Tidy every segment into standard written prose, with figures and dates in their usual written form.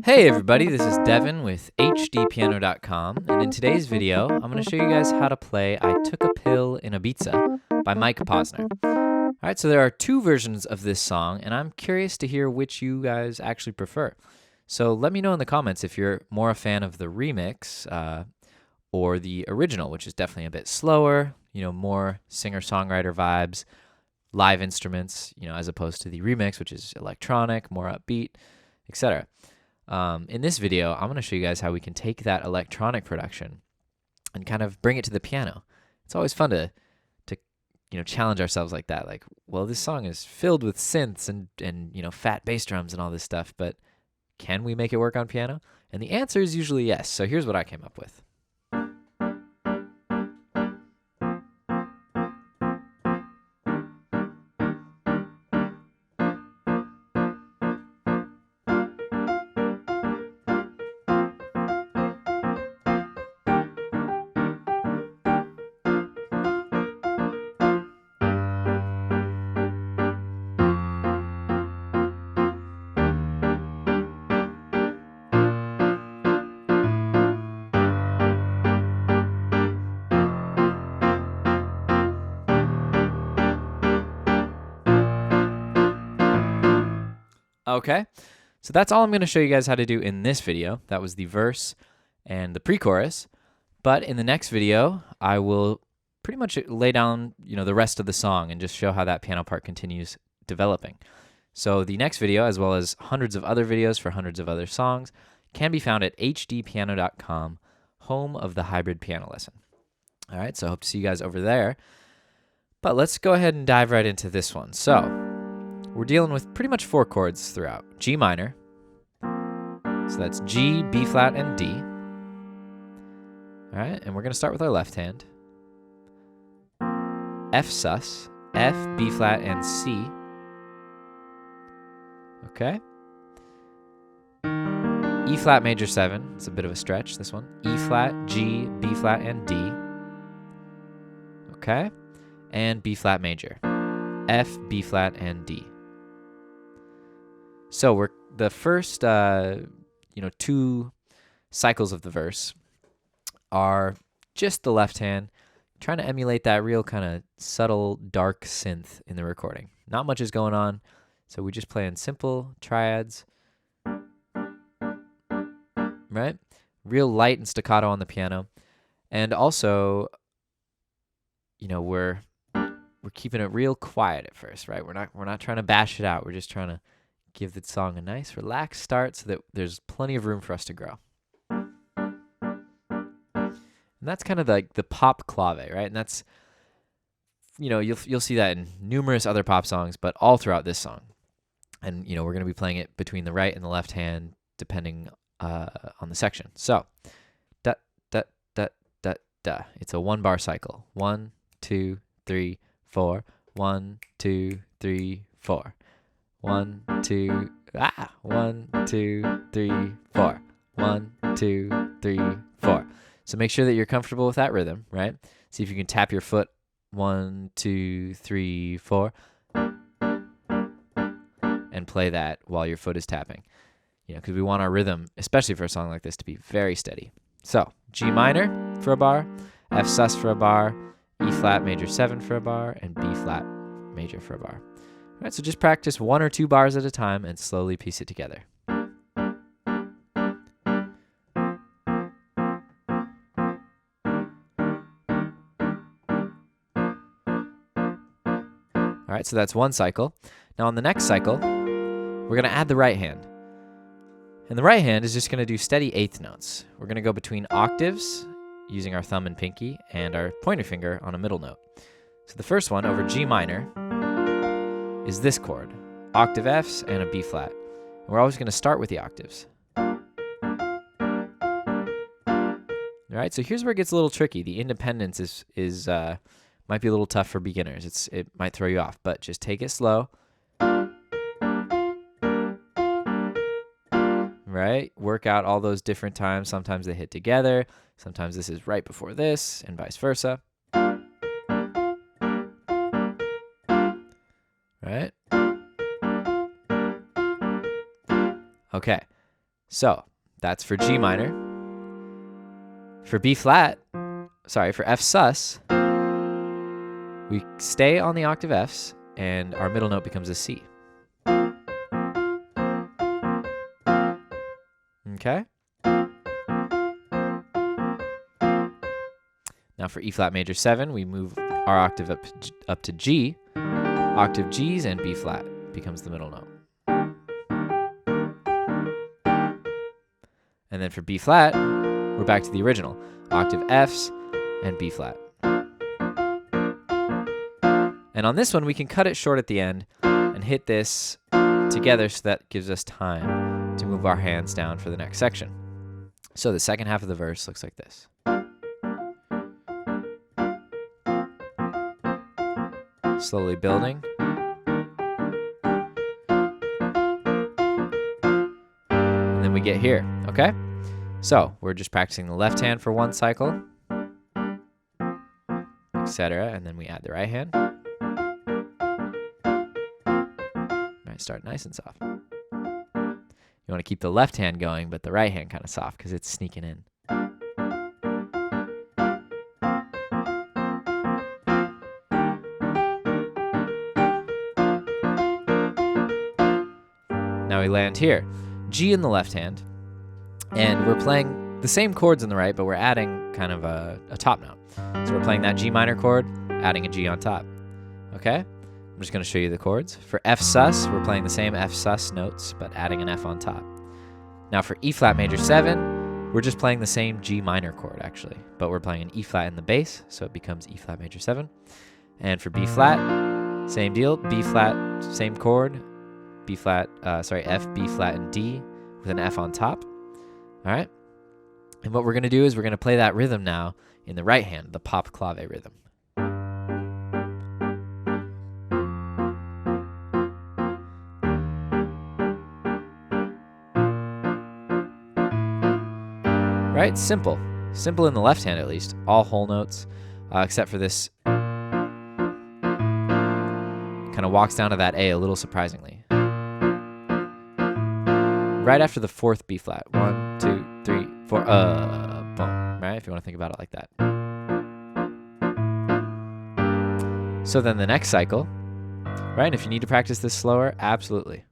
Hey everybody, this is Devin with HDpiano.com, and in today's video, I'm going to show you guys how to play I Took a Pill in Ibiza by Mike Posner. Alright, so there are two versions of this song, and I'm curious to hear which you guys actually prefer. So let me know in the comments if you're more a fan of the remix or the original, which is definitely a bit slower, more singer-songwriter vibes, live instruments, as opposed to the remix, which is electronic, more upbeat, etc. In this video, I'm going to show you guys how we can take that electronic production and kind of bring it to the piano. It's always fun to challenge ourselves like that. Like, well, this song is filled with synths and fat bass drums and all this stuff, but can we make it work on piano? And the answer is usually yes. So here's what I came up with. Okay, so that's all I'm going to show you guys how to do in this video. That was the verse and the pre-chorus. But in the next video, I will pretty much lay down, the rest of the song and just show how that piano part continues developing. So the next video, as well as hundreds of other videos for hundreds of other songs, can be found at HDpiano.com, home of the hybrid piano lesson. All right, so I hope to see you guys over there. But let's go ahead and dive right into this one. So we're dealing with pretty much four chords throughout. G minor, so that's G, B flat, and D. All right, and we're going to start with our left hand. F sus, F, B flat, and C. Okay. E flat major 7, it's a bit of a stretch, this one. E flat, G, B flat, and D. Okay. And B flat major. F, B flat, and D. So we're the first, two cycles of the verse are just the left hand, trying to emulate that real kind of subtle, dark synth in the recording. Not much is going on, so we just play in simple triads, right? Real light and staccato on the piano, and also, we're keeping it real quiet at first, right? We're not trying to bash it out. We're just trying to give the song a nice, relaxed start so that there's plenty of room for us to grow. And that's kind of like the pop clave, right? And that's, you'll see that in numerous other pop songs, but all throughout this song. And, we're going to be playing it between the right and the left hand, depending on the section. So, da, da, da, da, da. It's a 1-bar cycle. 1, 2, 3, 4. 1, 2, 3, 4. 1, 2, 1, 2, 3, 4. 1, 2, 3, 4. So make sure that you're comfortable with that rhythm, right? See if you can tap your foot. 1, 2, 3, 4. And play that while your foot is tapping. Because we want our rhythm, especially for a song like this, to be very steady. So G minor for a bar, F sus for a bar, E flat major 7 for a bar, and B flat major for a bar. All right, so just practice 1 or 2 bars at a time and slowly piece it together. All right, so that's one cycle. Now on the next cycle, we're going to add the right hand. And the right hand is just going to do steady eighth notes. We're going to go between octaves using our thumb and pinky and our pointer finger on a middle note. So the first one over G minor is this chord, octave Fs and a B flat. And we're always going to start with the octaves. All right, so here's where it gets a little tricky. The independence is might be a little tough for beginners. It might throw you off, but just take it slow. Right? Work out all those different times. Sometimes they hit together. Sometimes this is right before this, and vice versa. Right? Okay. So that's for G minor. For B flat, sorry, for F sus, we stay on the octave Fs and our middle note becomes a C. Okay? Now for E flat major 7, we move our octave up to G. Octave Gs and B flat becomes the middle note. And then for B flat, we're back to the original. Octave Fs and B flat. And on this one, we can cut it short at the end and hit this together so that gives us time to move our hands down for the next section. So the second half of the verse looks like this. Slowly building. And then we get here, okay? So we're just practicing the left hand for one cycle, etc. And then we add the right hand. Right, start nice and soft. You want to keep the left hand going, but the right hand kind of soft because it's sneaking in. Now we land here. G in the left hand. And we're playing the same chords in the right, but we're adding kind of a top note. So we're playing that G minor chord, adding a G on top. Okay? I'm just going to show you the chords. For F sus, we're playing the same F sus notes, but adding an F on top. Now for E flat major 7, we're just playing the same G minor chord, actually, but we're playing an E flat in the bass, so it becomes E flat major 7. And for B flat, same deal. B flat, same chord. B flat, F, B flat, and D with an F on top. All right? And what we're going to do is we're going to play that rhythm now in the right hand, the pop clave rhythm. Right? Simple. Simple in the left hand, at least. All whole notes, except for this. Kind of walks down to that A a little surprisingly. Right after the fourth B flat. 1, 2, 3, 4, boom. Right? If you want to think about it like that. So then the next cycle, right? And if you need to practice this slower, absolutely.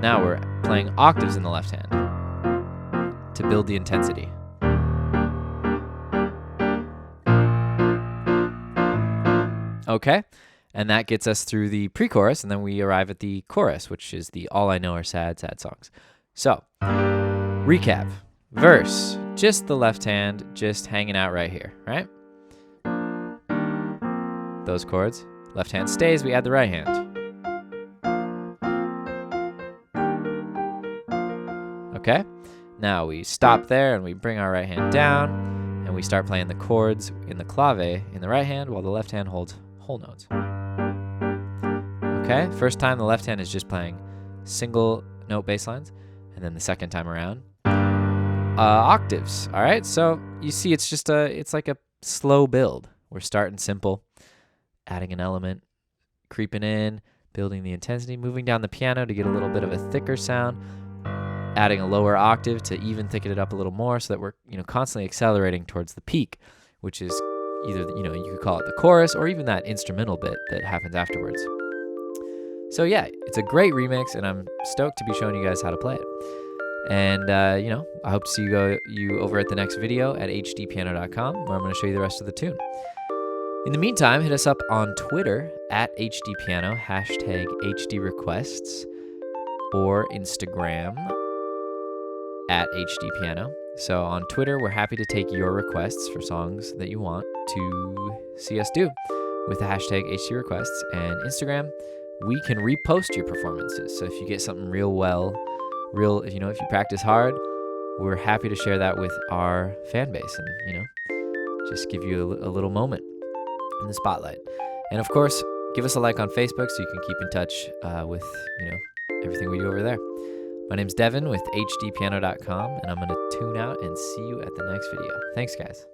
Now we're playing octaves in the left hand to build the intensity. Okay, and that gets us through the pre-chorus, and then we arrive at the chorus, which is the All I Know Are Sad, Sad Songs. So, recap. Verse, just the left hand, just hanging out right here, right? Those chords. Left hand stays, we add the right hand. Okay, now we stop there and we bring our right hand down, and we start playing the chords in the clave in the right hand while the left hand holds whole notes. Okay, first time the left hand is just playing single note bass lines, and then the second time around, octaves. All right, so you see it's like a slow build. We're starting simple, adding an element, creeping in, building the intensity, moving down the piano to get a little bit of a thicker sound, adding a lower octave to even thicken it up a little more so that we're constantly accelerating towards the peak, which is either, you could call it the chorus or even that instrumental bit that happens afterwards. So yeah, it's a great remix, and I'm stoked to be showing you guys how to play it. And, I hope to see you over at the next video at HDpiano.com, where I'm going to show you the rest of the tune. In the meantime, hit us up on Twitter at HDpiano, hashtag HDrequests, or Instagram at HDpiano. So on Twitter, we're happy to take your requests for songs that you want to see us do with the hashtag HDrequests. And Instagram, we can repost your performances. So if you get something if you practice hard, we're happy to share that with our fan base and, just give you a little moment in the spotlight. And of course, give us a like on Facebook so you can keep in touch with, everything we do over there. My name's Devin with HDpiano.com, and I'm going to tune out and see you at the next video. Thanks, guys.